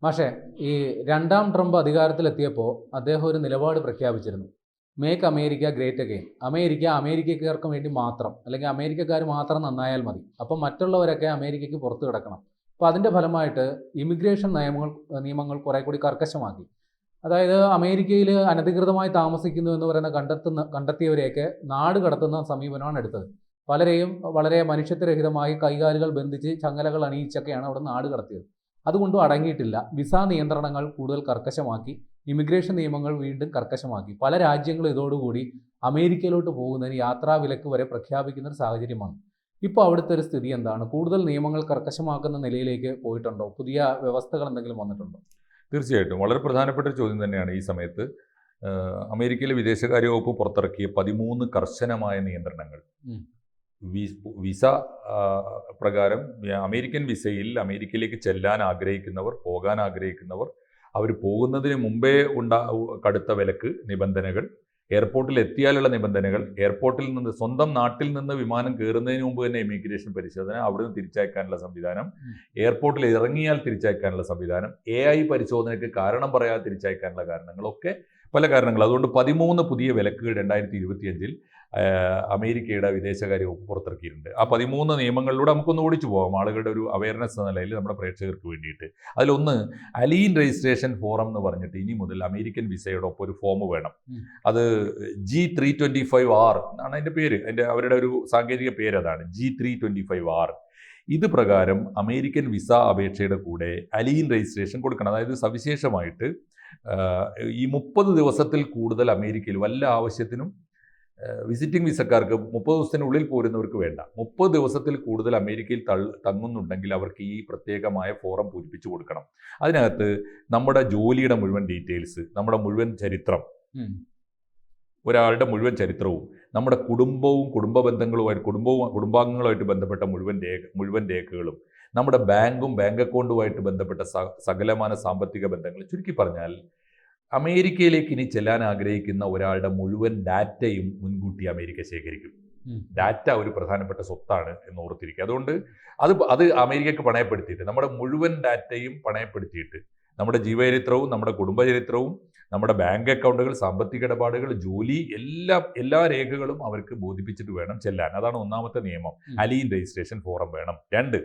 പക്ഷേ ഈ രണ്ടാം ട്രംപ് അധികാരത്തിലെത്തിയപ്പോൾ അദ്ദേഹം ഒരു നിലപാട് പ്രഖ്യാപിച്ചിരുന്നു. Make America great again. അമേരിക്കക്കാർക്ക് വേണ്ടി മാത്രം, അല്ലെങ്കിൽ അമേരിക്കക്കാർ മാത്രം നന്നായാൽ മതി. അപ്പം മറ്റുള്ളവരൊക്കെ അമേരിക്കയ്ക്ക് പുറത്ത് കിടക്കണം. അപ്പോൾ അതിൻ്റെ ഫലമായിട്ട് ഇമിഗ്രേഷൻ നിയമങ്ങൾ കുറേ കൂടി കർക്കശമാക്കി. അതായത് അമേരിക്കയിൽ അനധികൃതമായി താമസിക്കുന്നു എന്ന് പറയുന്ന കണ്ടെത്തിയവരെയൊക്കെ നാട് കടത്തുന്ന സമീപനമാണ് എടുത്തത്. പലരെയും വളരെ മനുഷ്യത്വരഹിതമായി കൈകാലുകൾ ബന്ധിച്ച് ചങ്ങലകൾ അണിയിച്ചൊക്കെയാണ് അവിടെ നാട് കടത്തിയത്. അതുകൊണ്ടും അടങ്ങിയിട്ടില്ല. വിസ നിയന്ത്രണങ്ങൾ കൂടുതൽ കർക്കശമാക്കി, ഇമിഗ്രേഷൻ നിയമങ്ങൾ വീണ്ടും കർക്കശമാക്കി. പല രാജ്യങ്ങളും ഇതോടുകൂടി അമേരിക്കയിലോട്ട് പോകുന്നതിന് യാത്രാ വിലക്ക് വരെ പ്രഖ്യാപിക്കുന്ന ഒരു സാഹചര്യം വന്നു. ഇപ്പോൾ അവിടുത്തെ ഒരു സ്ഥിതി എന്താണ്? കൂടുതൽ നിയമങ്ങൾ കർക്കശമാക്കുന്ന നിലയിലേക്ക് പോയിട്ടുണ്ടോ? പുതിയ വ്യവസ്ഥകൾ എന്തെങ്കിലും വന്നിട്ടുണ്ടോ? തീർച്ചയായിട്ടും വളരെ പ്രധാനപ്പെട്ട ഒരു ചോദ്യം തന്നെയാണ് ഈ സമയത്ത്. അമേരിക്കയിലെ വിദേശകാര്യ വകുപ്പ് പുറത്തിറക്കിയ 13 കർശനമായ നിയന്ത്രണങ്ങൾ. വിസ പ്രകാരം അമേരിക്കൻ വിസയിൽ അമേരിക്കയിലേക്ക് ചെല്ലാൻ ആഗ്രഹിക്കുന്നവർ, പോകാൻ ആഗ്രഹിക്കുന്നവർ, അവർ പോകുന്നതിന് മുമ്പേ കടുത്ത വിലക്ക്, നിബന്ധനകൾ, എയർപോർട്ടിൽ എത്തിയാലുള്ള നിബന്ധനകൾ, എയർപോർട്ടിൽ നിന്ന് സ്വന്തം നാട്ടിൽ നിന്ന് വിമാനം കയറുന്നതിന് മുമ്പ് തന്നെ ഇമിഗ്രേഷൻ പരിശോധന, അവിടുന്ന് തിരിച്ചയക്കാനുള്ള സംവിധാനം, എയർപോർട്ടിൽ ഇറങ്ങിയാൽ തിരിച്ചയക്കാനുള്ള സംവിധാനം, AI പരിശോധനയ്ക്ക് കാരണം പറയാതെ തിരിച്ചയക്കാനുള്ള കാരണങ്ങളൊക്കെ പല കാരണങ്ങൾ. അതുകൊണ്ട് 13 പുതിയ വിലക്കുകൾ 2025 അമേരിക്കയുടെ വിദേശകാര്യ വകുപ്പ് പുറത്തിറക്കിയിട്ടുണ്ട്. ആ 13 നിയമങ്ങളിലൂടെ നമുക്കൊന്ന് ഓടിച്ചു പോകാം, ആളുകളുടെ ഒരു അവയർനെസ് എന്ന നിലയിൽ നമ്മുടെ പ്രേക്ഷകർക്ക് വേണ്ടിയിട്ട്. അതിലൊന്ന് അലീൻ രജിസ്ട്രേഷൻ ഫോറം എന്ന് പറഞ്ഞിട്ട് ഇനി മുതൽ അമേരിക്കൻ വിസയോടൊപ്പം ഒരു ഫോം വേണം. അത് G325R എന്നാണ് അതിൻ്റെ പേര്. അവരുടെ ഒരു സാങ്കേതിക പേര് അതാണ്, G325R. ഇത് പ്രകാരം അമേരിക്കൻ വിസ അപേക്ഷയുടെ കൂടെ അലീൻ രജിസ്ട്രേഷൻ കൊടുക്കണം. അതായത് സവിശേഷമായിട്ട് ഈ 30 ദിവസത്തിൽ കൂടുതൽ അമേരിക്കയിൽ വല്ല ആവശ്യത്തിനും വിസിറ്റിംഗ് വിസക്കാർക്ക് 30 ദിവസത്തിനുള്ളിൽ പോരുന്നവർക്ക് വേണ്ട. 30 ദിവസത്തിൽ കൂടുതൽ അമേരിക്കയിൽ തങ്ങുന്നുണ്ടെങ്കിൽ അവർക്ക് ഈ പ്രത്യേകമായ ഫോറം പൂരിപ്പിച്ചു കൊടുക്കണം. അതിനകത്ത് നമ്മുടെ ജോലിയുടെ മുഴുവൻ ഡീറ്റെയിൽസ്, നമ്മുടെ മുഴുവൻ ചരിത്രം, ഒരാളുടെ മുഴുവൻ ചരിത്രവും, നമ്മുടെ കുടുംബവും കുടുംബാംഗങ്ങളുമായിട്ട് ബന്ധപ്പെട്ട മുഴുവൻ രേഖകളും, നമ്മുടെ ബാങ്ക് അക്കൗണ്ടുമായിട്ട് ബന്ധപ്പെട്ട സകലമാന സാമ്പത്തിക ബന്ധങ്ങൾ, ചുരുക്കി പറഞ്ഞാൽ അമേരിക്കയിലേക്ക് ഇനി ചെല്ലാൻ ആഗ്രഹിക്കുന്ന ഒരാളുടെ മുഴുവൻ ഡാറ്റയും മുൻകൂട്ടി അമേരിക്ക ശേഖരിക്കും. ഡാറ്റ ഒരു പ്രധാനപ്പെട്ട സ്വത്താണ് എന്ന് ഓർത്തിരിക്കുക. അതുകൊണ്ട് അത് അമേരിക്കക്ക് പണയപ്പെടുത്തിയിട്ട്, നമ്മുടെ മുഴുവൻ ഡാറ്റയും പണയപ്പെടുത്തിയിട്ട്, നമ്മുടെ ജീവചരിത്രവും നമ്മുടെ കുടുംബചരിത്രവും നമ്മുടെ ബാങ്ക് അക്കൗണ്ടുകൾ, സാമ്പത്തിക ഇടപാടുകൾ, ജോലി, എല്ലാ രേഖകളും അവർക്ക് ബോധിപ്പിച്ചിട്ട് വേണം ചെല്ലാൻ. അതാണ് ഒന്നാമത്തെ നിയമം. അലീൻ രജിസ്ട്രേഷൻ ഫോറം വേണം. 2,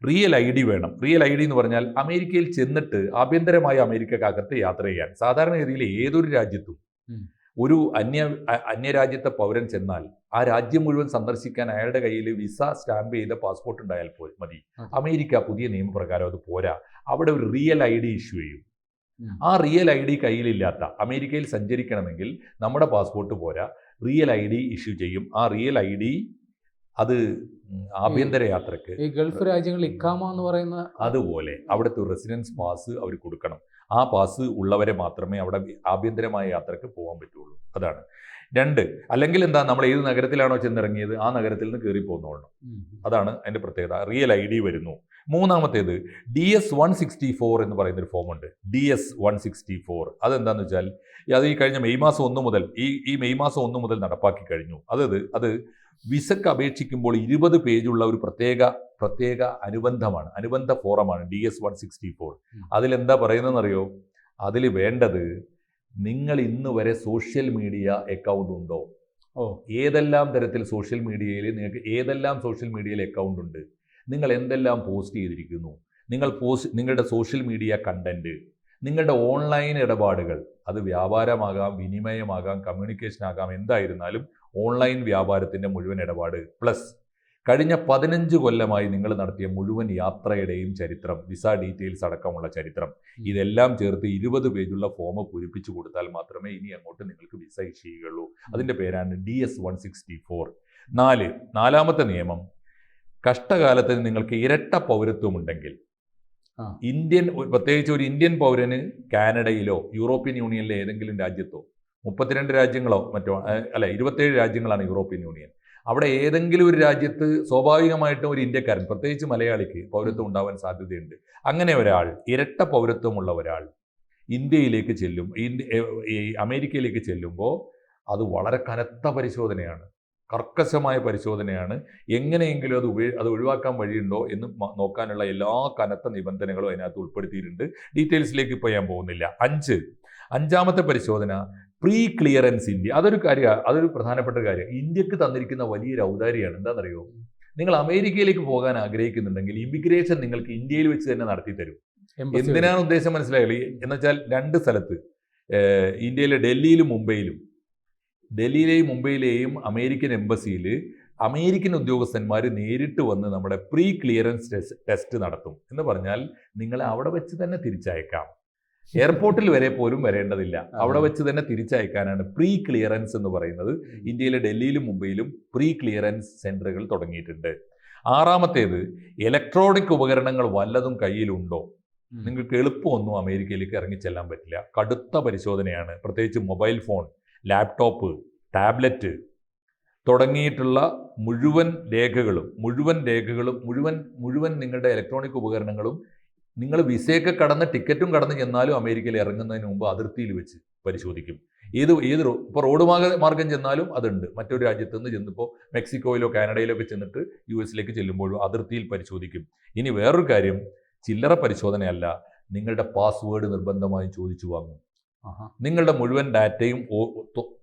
റിയൽ ID വേണം. റിയൽ ID എന്ന് പറഞ്ഞാൽ അമേരിക്കയിൽ ചെന്നിട്ട് ആഭ്യന്തരമായി അമേരിക്കക്കകത്ത് യാത്ര ചെയ്യാൻ. സാധാരണഗതിയിൽ ഏതൊരു രാജ്യത്തും ഒരു അന്യരാജ്യത്തെ പൗരൻ ചെന്നാൽ ആ രാജ്യം മുഴുവൻ സന്ദർശിക്കാൻ അയാളുടെ കയ്യിൽ വിസ സ്റ്റാമ്പ് ചെയ്ത പാസ്പോർട്ട് ഉണ്ടായാൽ മതി. അമേരിക്ക പുതിയ നിയമപ്രകാരം അത് പോരാ, അവിടെ ഒരു റിയൽ ID ഇഷ്യൂ ചെയ്യും. ആ റിയൽ ID കയ്യിലില്ലാത്ത, അമേരിക്കയിൽ സഞ്ചരിക്കണമെങ്കിൽ നമ്മുടെ പാസ്പോർട്ട് പോരാ, റിയൽ ID ഇഷ്യൂ ചെയ്യും. ആ റിയൽ ID അത് ആഭ്യന്തര യാത്രക്ക്, ഈ ഗൾഫ് രാജ്യങ്ങളിൽ ഇഖാമ എന്ന് പറയുന്ന അതുപോലെ അവിടുത്തെ റെസിഡൻസ് പാസ് അവർ കൊടുക്കണം. ആ പാസ് ഉള്ളവരെ മാത്രമേ അവിടെ ആഭ്യന്തരമായ യാത്രക്ക് പോകാൻ പറ്റുള്ളൂ. അതാണ് 2. അല്ലെങ്കിൽ എന്താ, നമ്മൾ ഏത് നഗരത്തിലാണോ ചെന്നിറങ്ങിയത് ആ നഗരത്തിൽ നിന്ന് കയറി പോകുന്നോളണം. അതാണ് അതിൻ്റെ പ്രത്യേകത. റിയൽ ID വരുന്നു. 3ാമത്തേത് DS-164 എന്ന് പറയുന്നൊരു ഫോമുണ്ട്. DS-164 അതെന്താണെന്ന് വെച്ചാൽ, അത് ഈ കഴിഞ്ഞ മെയ് മാസം 1 മുതൽ ഈ മെയ് മാസം 1 മുതൽ നടപ്പാക്കി കഴിഞ്ഞു. അത് വിസക്ക് അപേക്ഷിക്കുമ്പോൾ 20 പേജുള്ള ഒരു പ്രത്യേക അനുബന്ധ ഫോറമാണ് DS-164. അതിലെന്താ പറയുന്നതെന്നറിയോ? അതിൽ വേണ്ടത്, നിങ്ങൾ ഇന്ന് വരെ സോഷ്യൽ മീഡിയ അക്കൗണ്ട് ഉണ്ടോ? ഏതെല്ലാം തരത്തിൽ നിങ്ങൾക്ക് സോഷ്യൽ മീഡിയയിൽ അക്കൗണ്ട് ഉണ്ട്? നിങ്ങൾ എന്തെല്ലാം പോസ്റ്റ് ചെയ്തിരിക്കുന്നു? നിങ്ങളുടെ സോഷ്യൽ മീഡിയ കണ്ടന്റ്, നിങ്ങളുടെ ഓൺലൈൻ ഇടപാടുകൾ, അത് വ്യാപാരമാകാം, വിനിമയമാകാം, കമ്മ്യൂണിക്കേഷൻ ആകാം, എന്തായിരുന്നാലും ഓൺലൈൻ വ്യാപാരത്തിൻ്റെ മുഴുവൻ ഇടപാട്, പ്ലസ് കഴിഞ്ഞ 15 കൊല്ലമായി നിങ്ങൾ നടത്തിയ മുഴുവൻ യാത്രയുടെയും ചരിത്രം, വിസ ഡീറ്റെയിൽസ് അടക്കമുള്ള ചരിത്രം, ഇതെല്ലാം ചേർത്ത് 20 പേജുള്ള ഫോം പൂരിപ്പിച്ചു കൊടുത്താൽ മാത്രമേ ഇനി അങ്ങോട്ട് നിങ്ങൾക്ക് വിസ ഇഷ്യൂ ചെയ്യുകയുള്ളൂ. അതിൻ്റെ പേരാണ് DS-164. 4ാമത്തെ നിയമം, കഷ്ടകാലത്തിന് നിങ്ങൾക്ക് ഇരട്ട പൗരത്വമുണ്ടെങ്കിൽ, പ്രത്യേകിച്ച് ഒരു ഇന്ത്യൻ പൗരന് കാനഡയിലോ യൂറോപ്യൻ യൂണിയനിലെ ഏതെങ്കിലും രാജ്യത്തോ, 32 രാജ്യങ്ങളോ മറ്റോ, 27 രാജ്യങ്ങളാണ് യൂറോപ്യൻ യൂണിയൻ, അവിടെ ഏതെങ്കിലും ഒരു രാജ്യത്ത് സ്വാഭാവികമായിട്ടും ഒരു ഇന്ത്യക്കാരൻ, പ്രത്യേകിച്ച് മലയാളിക്ക് പൗരത്വം ഉണ്ടാവാൻ സാധ്യതയുണ്ട്. അങ്ങനെ ഒരാൾ, ഇരട്ട പൗരത്വമുള്ള ഒരാൾ അമേരിക്കയിലേക്ക് ചെല്ലുമ്പോൾ അത് വളരെ കനത്ത പരിശോധനയാണ്. കർക്കശമായ പരിശോധനയാണ്. എങ്ങനെയെങ്കിലും അത് ഒഴിവാക്കാൻ വഴിയുണ്ടോ എന്ന് നോക്കാനുള്ള എല്ലാ കനത്ത നിബന്ധനകളും അതിനകത്ത് ഉൾപ്പെടുത്തിയിട്ടുണ്ട്. ഡീറ്റെയിൽസിലേക്ക് ഇപ്പോൾ ഞാൻ പോകുന്നില്ല. അഞ്ചാമത്തെ പരിശോധന പ്രീ ക്ലിയറൻസ് ഇന്ത്യ. അതൊരു പ്രധാനപ്പെട്ട കാര്യം. ഇന്ത്യക്ക് തന്നിരിക്കുന്ന വലിയൊരു ഔദാര്യമാണ്. എന്താണെന്നറിയോ? നിങ്ങൾ അമേരിക്കയിലേക്ക് പോകാൻ ആഗ്രഹിക്കുന്നുണ്ടെങ്കിൽ ഇമിഗ്രേഷൻ നിങ്ങൾക്ക് ഇന്ത്യയിൽ വെച്ച് തന്നെ നടത്തി തരും. എന്തിനാണ് ഉദ്ദേശം മനസ്സിലായില്ലേ? എന്നുവെച്ചാൽ 2 സ്ഥലത്ത്, ഇന്ത്യയിലെ ഡൽഹിയിലും മുംബൈയിലെയും അമേരിക്കൻ എംബസിയിൽ അമേരിക്കൻ ഉദ്യോഗസ്ഥന്മാർ നേരിട്ട് വന്ന് നമ്മുടെ പ്രീ ക്ലിയറൻസ് ടെസ്റ്റ് നടത്തും. എന്ന് പറഞ്ഞാൽ നിങ്ങളെ അവിടെ വെച്ച് തന്നെ തിരിച്ചയക്കാം. എയർപോർട്ടിൽ വരെ പോലും വരേണ്ടതില്ല. അവിടെ വെച്ച് തന്നെ തിരിച്ചയക്കാനാണ് പ്രീ ക്ലിയറൻസ് എന്ന് പറയുന്നത്. ഇന്ത്യയിലെ ഡൽഹിയിലും മുംബൈയിലും പ്രീ ക്ലിയറൻസ് സെന്ററുകൾ തുടങ്ങിയിട്ടുണ്ട്. 6ാമത്തേത് ഇലക്ട്രോണിക് ഉപകരണങ്ങൾ വല്ലതും കയ്യിലുണ്ടോ? നിങ്ങൾക്ക് എളുപ്പമൊന്നും അമേരിക്കയിലേക്ക് ഇറങ്ങിച്ചെല്ലാൻ പറ്റില്ല. കടുത്ത പരിശോധനയാണ്. പ്രത്യേകിച്ച് മൊബൈൽ ഫോൺ, ലാപ്ടോപ്പ്, ടാബ്ലറ്റ് തുടങ്ങിയിട്ടുള്ള മുഴുവൻ രേഖകളും മുഴുവൻ നിങ്ങളുടെ ഇലക്ട്രോണിക് ഉപകരണങ്ങളും നിങ്ങൾ വിസയൊക്കെ കടന്ന് ടിക്കറ്റും കടന്ന് ചെന്നാലും അമേരിക്കയിൽ ഇറങ്ങുന്നതിന് മുമ്പ് അതിർത്തിയിൽ വെച്ച് പരിശോധിക്കും. ഇപ്പോൾ റോഡ് മാർഗം ചെന്നാലും അതുണ്ട്. മറ്റൊരു രാജ്യത്ത് നിന്ന് ചെന്നിപ്പോൾ മെക്സിക്കോയിലോ കാനഡയിലോ ഒക്കെ ചെന്നിട്ട് US ചെല്ലുമ്പോഴും അതിർത്തിയിൽ പരിശോധിക്കും. ഇനി വേറൊരു കാര്യം, ചില്ലറ പരിശോധനയല്ല, നിങ്ങളുടെ പാസ്വേഡ് നിർബന്ധമായും ചോദിച്ചു വാങ്ങും. നിങ്ങളുടെ മുഴുവൻ ഡാറ്റയും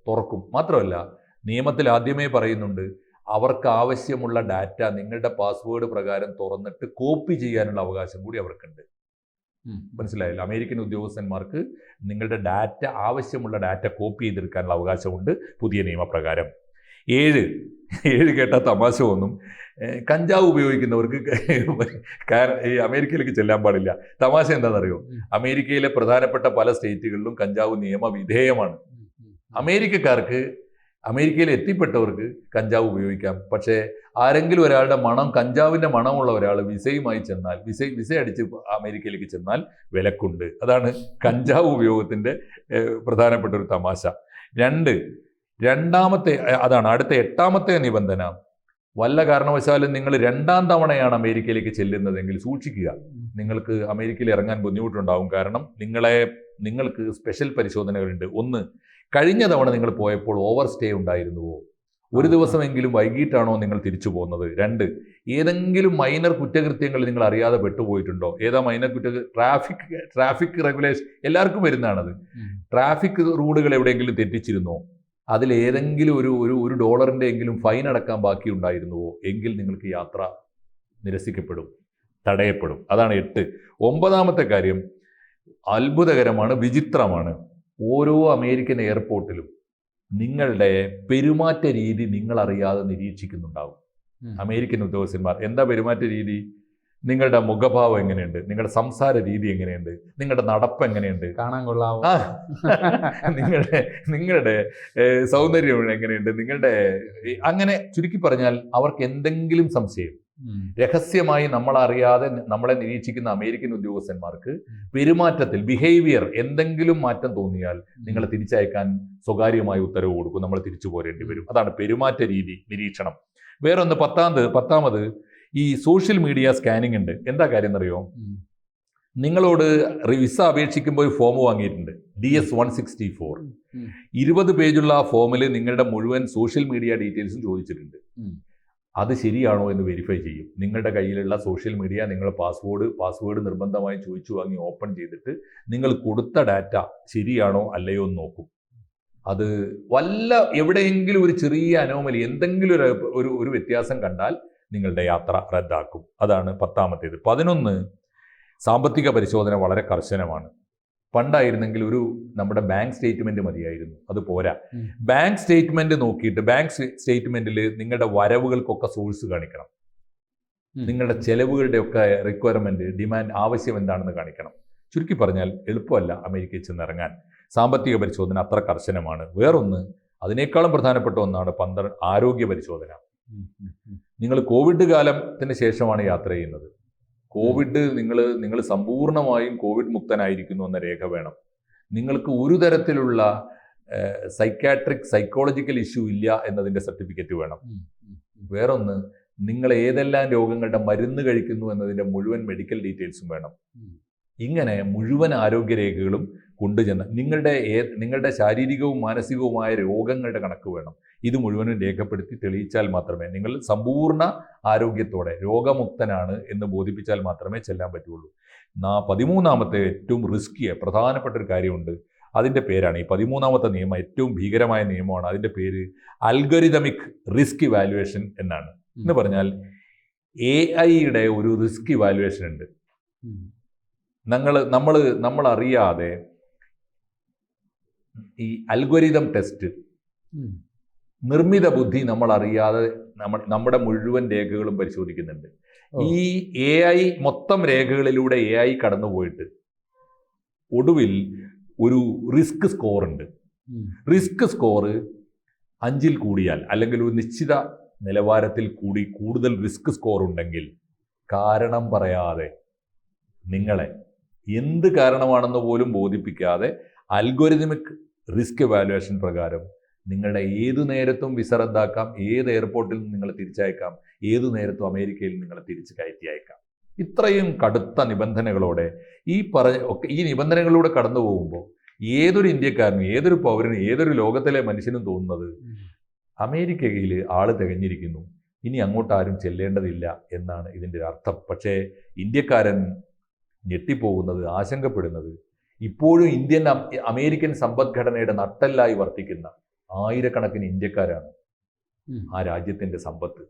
തുറക്കും. മാത്രമല്ല, നിയമത്തിൽ ആദ്യമേ പറയുന്നുണ്ട്, അവർക്ക് ആവശ്യമുള്ള ഡാറ്റ നിങ്ങളുടെ പാസ്വേഡ് പ്രകാരം തുറന്നിട്ട് കോപ്പി ചെയ്യാനുള്ള അവകാശം കൂടി അവർക്കുണ്ട്. മനസ്സിലായില്ല? അമേരിക്കൻ ഉദ്യോഗസ്ഥന്മാർക്ക് നിങ്ങളുടെ ആവശ്യമുള്ള ഡാറ്റ കോപ്പി ചെയ്തെടുക്കാനുള്ള അവകാശമുണ്ട് പുതിയ നിയമപ്രകാരം. 7 കേട്ടാൽ തമാശ തോന്നും. കഞ്ചാവ് ഉപയോഗിക്കുന്നവർക്ക് ഈ അമേരിക്കയിലേക്ക് ചെല്ലാൻ പാടില്ല. തമാശ എന്താണെന്നറിയോ? അമേരിക്കയിലെ പ്രധാനപ്പെട്ട പല സ്റ്റേറ്റുകളിലും കഞ്ചാവ് നിയമവിധേയമാണ്. അമേരിക്കയിൽ എത്തിപ്പെട്ടവർക്ക് കഞ്ചാവ് ഉപയോഗിക്കാം. പക്ഷേ ആരെങ്കിലും ഒരാളുടെ കഞ്ചാവിൻ്റെ മണമുള്ള ഒരാൾ വിസയുമായി ചെന്നാൽ, വിസ അടിച്ച് അമേരിക്കയിലേക്ക് ചെന്നാൽ വിലക്കുണ്ട്. അതാണ് കഞ്ചാവ് ഉപയോഗത്തിൻ്റെ പ്രധാനപ്പെട്ട ഒരു തമാശ. അതാണ് അടുത്ത 8ാമത്തെ നിബന്ധന. വല്ല കാരണവശാലും നിങ്ങൾ 2ാം തവണയാണ് അമേരിക്കയിലേക്ക് ചെല്ലുന്നതെങ്കിൽ സൂക്ഷിക്കുക. നിങ്ങൾക്ക് അമേരിക്കയിൽ ഇറങ്ങാൻ ബുദ്ധിമുട്ടുണ്ടാകും. കാരണം നിങ്ങൾക്ക് സ്പെഷ്യൽ പരിശോധനകളുണ്ട്. 1, കഴിഞ്ഞ തവണ നിങ്ങൾ പോയപ്പോൾ ഓവർ സ്റ്റേ ഉണ്ടായിരുന്നുവോ? ഒരു ദിവസമെങ്കിലും വൈകിട്ടാണോ നിങ്ങൾ തിരിച്ചു പോകുന്നത്? 2, ഏതെങ്കിലും മൈനർ കുറ്റകൃത്യങ്ങൾ നിങ്ങൾ അറിയാതെ പെട്ടുപോയിട്ടുണ്ടോ? ഏതാ മൈനർ ട്രാഫിക് റെഗുലേഷൻ എല്ലാവർക്കും വരുന്നതാണത്. ട്രാഫിക് റൂളുകൾ എവിടെയെങ്കിലും തെറ്റിച്ചിരുന്നോ? അതിലേതെങ്കിലും ഒരു ഡോളറിൻ്റെ എങ്കിലും ഫൈൻ അടക്കാൻ ബാക്കി ഉണ്ടായിരുന്നുവോ? എങ്കിൽ നിങ്ങൾക്ക് യാത്ര നിരസിക്കപ്പെടും, തടയപ്പെടും. അതാണ് 8. 9ാമത്തെ കാര്യം അത്ഭുതകരമാണ്, വിചിത്രമാണ്. ഓരോ അമേരിക്കൻ എയർപോർട്ടിലും നിങ്ങളുടെ പെരുമാറ്റ രീതി നിങ്ങളറിയാതെ നിരീക്ഷിക്കുന്നുണ്ടാവും അമേരിക്കൻ ഉദ്യോഗസ്ഥന്മാർ. എന്താ പെരുമാറ്റ രീതി? നിങ്ങളുടെ മുഖഭാവം എങ്ങനെയുണ്ട്? നിങ്ങളുടെ സംസാര രീതി എങ്ങനെയുണ്ട്? നിങ്ങളുടെ നടപ്പ് എങ്ങനെയുണ്ട്? കാണാൻ കൊള്ളാവോ? നിങ്ങളുടെ സൗന്ദര്യം എങ്ങനെയുണ്ട്? അങ്ങനെ ചുരുക്കി പറഞ്ഞാൽ അവർക്ക് എന്തെങ്കിലും സംശയം രഹസ്യമായി നമ്മളറിയാതെ നമ്മളെ നിരീക്ഷിക്കുന്ന അമേരിക്കൻ ഉദ്യോഗസ്ഥന്മാർക്ക് പെരുമാറ്റത്തിൽ ബിഹേവിയർ എന്തെങ്കിലും മാറ്റം തോന്നിയാൽ നിങ്ങളെ തിരിച്ചയക്കാൻ സ്വകാര്യമായി ഉത്തരവ് കൊടുക്കും. നമ്മൾ തിരിച്ചു പോരേണ്ടി വരും. അതാണ് പെരുമാറ്റ രീതി നിരീക്ഷണം. വേറൊന്ന് 10ാമത് ഈ സോഷ്യൽ മീഡിയ സ്കാനിങ് ഉണ്ട്. എന്താ കാര്യം എന്നറിയോ? നിങ്ങളോട് വിസ അപേക്ഷിക്കുമ്പോൾ ഒരു ഫോം വാങ്ങിയിട്ടുണ്ട്, DS-164. 20 പേജുള്ള ആ ഫോമിൽ നിങ്ങളുടെ മുഴുവൻ സോഷ്യൽ മീഡിയ ഡീറ്റെയിൽസും ചോദിച്ചിട്ടുണ്ട്. അത് ശരിയാണോ എന്ന് വെരിഫൈ ചെയ്യും. നിങ്ങളുടെ കയ്യിലുള്ള സോഷ്യൽ മീഡിയ, നിങ്ങളുടെ പാസ്വേഡ് നിർബന്ധമായി ചോദിച്ചു വാങ്ങി ഓപ്പൺ ചെയ്തിട്ട് നിങ്ങൾ കൊടുത്ത ഡാറ്റ ശരിയാണോ അല്ലയോ എന്ന് നോക്കും. അത് എവിടെയെങ്കിലും ഒരു ചെറിയ അനോമലി, എന്തെങ്കിലും ഒരു വ്യത്യാസം കണ്ടാൽ നിങ്ങളുടെ യാത്ര റദ്ദാക്കും. അതാണ് 10ാമത്തേത്. 11 സാമ്പത്തിക പരിശോധന വളരെ കർശനമാണ്. പണ്ടായിരുന്നെങ്കിൽ നമ്മുടെ ബാങ്ക് സ്റ്റേറ്റ്മെന്റ് മതിയായിരുന്നു, അത് പോരാ. ബാങ്ക് സ്റ്റേറ്റ്മെന്റ് നോക്കിയിട്ട് ബാങ്ക് സ്റ്റേറ്റ്മെന്റിൽ നിങ്ങളുടെ വരവുകൾക്കൊക്കെ സോഴ്സ് കാണിക്കണം. നിങ്ങളുടെ ചെലവുകളുടെ ഒക്കെ റിക്വയർമെന്റ്, ഡിമാൻഡ്, ആവശ്യം എന്താണെന്ന് കാണിക്കണം. ചുരുക്കി പറഞ്ഞാൽ എളുപ്പമല്ല അമേരിക്കയിൽ ചെന്നിറങ്ങാൻ. സാമ്പത്തിക പരിശോധന അത്ര കർശനമാണ്. വേറൊന്ന്, അതിനേക്കാളും പ്രധാനപ്പെട്ട ഒന്നാണ് ആരോഗ്യ പരിശോധന. നിങ്ങൾ കോവിഡ് കാലത്തിന് ശേഷമാണ് യാത്ര ചെയ്യുന്നത്. നിങ്ങൾ സമ്പൂർണ്ണമായും കോവിഡ് മുക്തനായിരിക്കുന്നു എന്ന രേഖ വേണം. നിങ്ങൾക്ക് ഒരു തരത്തിലുള്ള സൈക്കോളജിക്കൽ ഇഷ്യൂ ഇല്ല എന്നതിൻ്റെ സർട്ടിഫിക്കറ്റ് വേണം. വേറൊന്ന്, നിങ്ങൾ ഏതെല്ലാം രോഗങ്ങളുടെ മരുന്ന് കഴിക്കുന്നു എന്നതിൻ്റെ മുഴുവൻ മെഡിക്കൽ ഡീറ്റെയിൽസും വേണം. ഇങ്ങനെ മുഴുവൻ ആരോഗ്യരേഖകളും കൊണ്ടുചെന്ന് നിങ്ങളുടെ ശാരീരികവും മാനസികവുമായ രോഗങ്ങളുടെ കണക്ക് വേണം. ഇത് മുഴുവനും രേഖപ്പെടുത്തി തെളിയിച്ചാൽ മാത്രമേ, നിങ്ങൾ സമ്പൂർണ്ണ ആരോഗ്യത്തോടെ രോഗമുക്തനാണ് എന്ന് ബോധിപ്പിച്ചാൽ മാത്രമേ ചെല്ലാൻ പറ്റുള്ളൂ. 13ാമത്തെ ഏറ്റവും റിസ്കിയ പ്രധാനപ്പെട്ട ഒരു കാര്യമുണ്ട്. അതിൻ്റെ പേരാണ്, ഈ 13ാമത്തെ നിയമം ഏറ്റവും ഭീകരമായ നിയമമാണ്. അതിൻ്റെ പേര് അൽഗോരിതമിക് റിസ്ക് ഇവാലുവേഷൻ എന്നാണ്. എന്ന് പറഞ്ഞാൽ AI-യുടെ ഒരു റിസ്ക് ഇവാലുവേഷൻ ഉണ്ട്. നമ്മൾ അറിയാതെ ഈ അൽഗോരിതം ടെസ്റ്റ്, നിർമ്മിത ബുദ്ധി നമ്മൾ അറിയാതെ നമ്മുടെ മുഴുവൻ രേഖകളും പരിശോധിക്കുന്നുണ്ട്. ഈ AI മൊത്തം രേഖകളിലൂടെ AI കടന്നുപോയിട്ട് ഒടുവിൽ ഒരു റിസ്ക് സ്കോർ ഉണ്ട്. റിസ്ക് സ്കോർ 5-ൽ കൂടിയാൽ, അല്ലെങ്കിൽ ഒരു നിശ്ചിത നിലവാരത്തിൽ കൂടി കൂടുതൽ റിസ്ക് സ്കോർ ഉണ്ടെങ്കിൽ കാരണം പറയാതെ നിങ്ങളെ എന്ത് കാരണമാണെന്ന് പോലും ബോധിപ്പിക്കാതെ അൽഗോരിതമിക് റിസ്ക് ഇവാലുവേഷൻ പ്രകാരം നിങ്ങളുടെ ഏതു നേരത്തും വിസ റദ്ദാക്കാം, ഏത് എയർപോർട്ടിൽ നിന്ന് നിങ്ങൾ തിരിച്ചയക്കാം, ഏതു നേരത്തും അമേരിക്കയിൽ നിങ്ങളെ തിരിച്ച് കയറ്റി അയക്കാം. ഇത്രയും കടുത്ത നിബന്ധനകളോടെ ഈ നിബന്ധനകളിലൂടെ കടന്നു പോകുമ്പോൾ ഏതൊരു ഇന്ത്യക്കാരനും, ഏതൊരു പൗരനും, ഏതൊരു ലോകത്തിലെ മനുഷ്യനും തോന്നുന്നത് അമേരിക്കയിൽ ആള് തികഞ്ഞിരിക്കുന്നു, ഇനി അങ്ങോട്ട് ആരും ചെല്ലേണ്ടതില്ല എന്നാണ് ഇതിൻ്റെ അർത്ഥം. പക്ഷേ ഇന്ത്യക്കാരൻ ഞെട്ടിപ്പോകുന്നത്, ആശങ്കപ്പെടുന്നത്, ഇപ്പോഴും അമേരിക്കൻ സമ്പദ്ഘടനയുടെ നട്ടെല്ലായി വർത്തിക്കുന്ന ആയിരക്കണക്കിന് ഇന്ത്യക്കാരാണ് ആ രാജ്യത്തിൻ്റെ സമ്പത്ത്.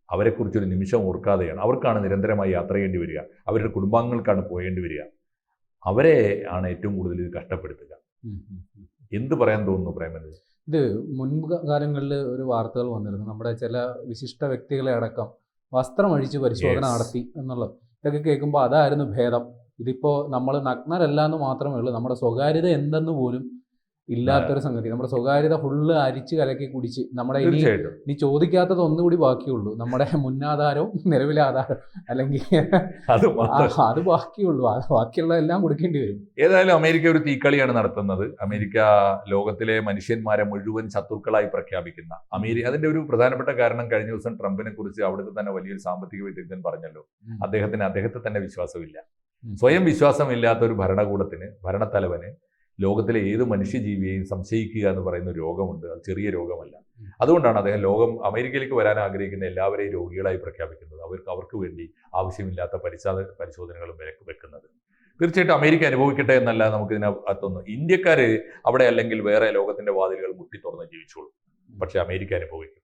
അവരെക്കുറിച്ചൊരു നിമിഷം ഓർക്കാതെയാണ്. അവർക്കാണ് നിരന്തരമായി യാത്ര ചെയ്യേണ്ടി വരിക, അവരുടെ കുടുംബാംഗങ്ങൾക്കാണ് പോയേണ്ടി വരിക. അവരെ ആണ് ഏറ്റവും കൂടുതൽ ഇത് കഷ്ടപ്പെടുത്തുക. എന്ത് പറയാൻ തോന്നുന്നു പ്രേമന്? ഇത് മുൻപ് കാലങ്ങളിൽ ഒരു വാർത്തകൾ വന്നിരുന്നു, നമ്മുടെ ചില വിശിഷ്ട വ്യക്തികളെ അടക്കം വസ്ത്രമഴിച്ച് പരിശോധന നടത്തി എന്നുള്ളത്. ഇതൊക്കെ കേൾക്കുമ്പോൾ അതായിരുന്നു ഭേദം. ഇതിപ്പോൾ നമ്മൾ നഗ്നരല്ല എന്ന് മാത്രമേ ഉള്ളൂ, നമ്മുടെ സ്വകാര്യത എന്തെന്ന് പോലും ഇല്ലാത്തൊരു സംഗതി. നമ്മുടെ സ്വകാര്യത ഫുള്ള് അരിച്ച് കലക്കി കുടിച്ച് നമ്മുടെ ഇനി ചോദിക്കാത്തത് ഒന്നുകൂടി ബാക്കിയുള്ളൂ, നമ്മുടെ മുന്നാധാരവും നിലവിലെ ആധാരം, അല്ലെങ്കിൽ അത് ബാക്കിയുള്ളൂ. ബാക്കിയുള്ള എല്ലാം കൊടുക്കേണ്ടി വരും. ഏതായാലും അമേരിക്ക ഒരു തീക്കളിയാണ് നടത്തുന്നത്. അമേരിക്ക ലോകത്തിലെ മനുഷ്യന്മാരെ മുഴുവൻ ശത്രുക്കളായി പ്രഖ്യാപിക്കുന്ന അതിന്റെ ഒരു പ്രധാനപ്പെട്ട കാരണം കഴിഞ്ഞ ദിവസം ട്രംപിനെ കുറിച്ച് അവിടുത്തെ തന്നെ വലിയൊരു സാമ്പത്തിക വിദഗ്ധൻ പറഞ്ഞല്ലോ, അദ്ദേഹത്തെ തന്നെ വിശ്വാസമില്ല. സ്വയം വിശ്വാസമില്ലാത്ത ഒരു ഭരണത്തലവന് ലോകത്തിലെ ഏത് മനുഷ്യജീവിയെയും സംശയിക്കുക എന്ന് പറയുന്ന രോഗമുണ്ട്. അത് ചെറിയ രോഗമല്ല. അതുകൊണ്ടാണ് അദ്ദേഹം അമേരിക്കയിലേക്ക് വരാൻ ആഗ്രഹിക്കുന്ന എല്ലാവരെയും രോഗികളായി പ്രഖ്യാപിക്കുന്നത്. അവർക്ക് വേണ്ടി ആവശ്യമില്ലാത്ത പരിശോധനകളും വെക്കുന്നത്. തീർച്ചയായിട്ടും അമേരിക്ക അനുഭവിക്കട്ടെ എന്നല്ല നമുക്കിതിനകത്തൊന്നും. ഇന്ത്യക്കാർ അവിടെ അല്ലെങ്കിൽ വേറെ ലോകത്തിന്റെ വാതിലുകൾ മുട്ടി തുറന്ന് ജീവിച്ചോളൂ. പക്ഷെ അമേരിക്ക അനുഭവിക്കും.